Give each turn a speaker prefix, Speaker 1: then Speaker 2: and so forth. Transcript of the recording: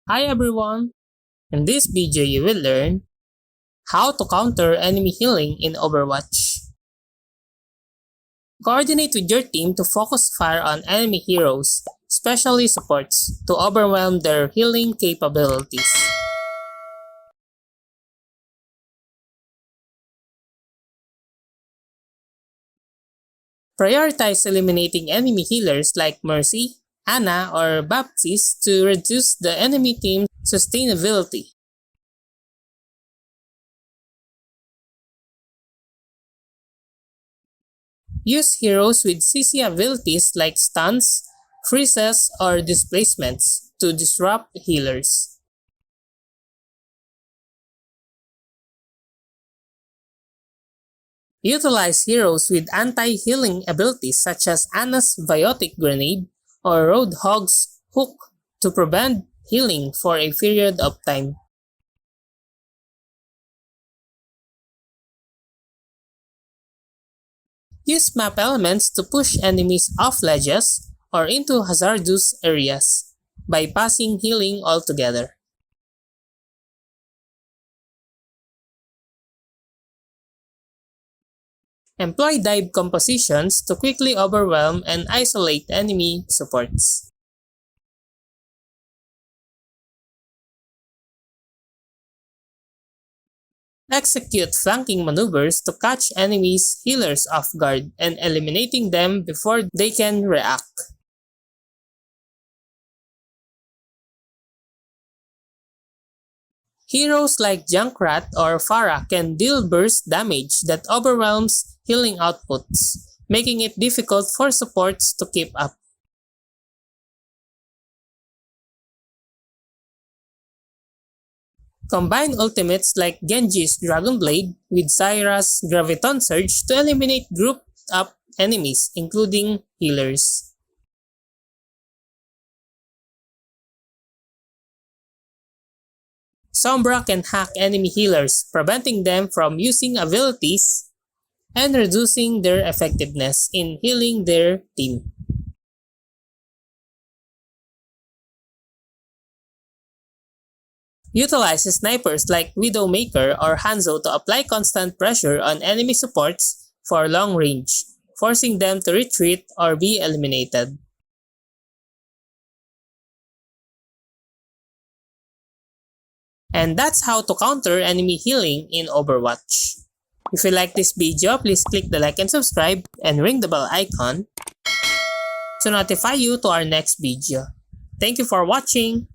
Speaker 1: Hi everyone! In this video you will learn how to counter enemy healing in Overwatch. Coordinate with your team to focus fire on enemy heroes, especially supports, to overwhelm their healing capabilities. Prioritize eliminating enemy healers like Mercy, Ana, or Baptiste to reduce the enemy team's sustainability. Use heroes with CC abilities like stuns, freezes, or displacements to disrupt healers. Utilize heroes with anti-healing abilities such as Ana's Biotic Grenade or Roadhog's Hook to prevent healing for a period of time. Use map elements to push enemies off ledges or into hazardous areas, bypassing healing altogether. Employ dive compositions to quickly overwhelm and isolate enemy supports. Execute flanking maneuvers to catch enemies' healers off guard and eliminating them before they can react. Heroes like Junkrat or Pharah can deal burst damage that overwhelms healing outputs, making it difficult for supports to keep up. Combine ultimates like Genji's Dragon Blade with Zyra's Graviton Surge to eliminate grouped up enemies, including healers. Sombra can hack enemy healers, preventing them from using abilities and reducing their effectiveness in healing their team. Utilize snipers like Widowmaker or Hanzo to apply constant pressure on enemy supports for long range, forcing them to retreat or be eliminated. And that's how to counter enemy healing in Overwatch. If you like this video, please click the like and subscribe and ring the bell icon to notify you to our next video. Thank you for watching!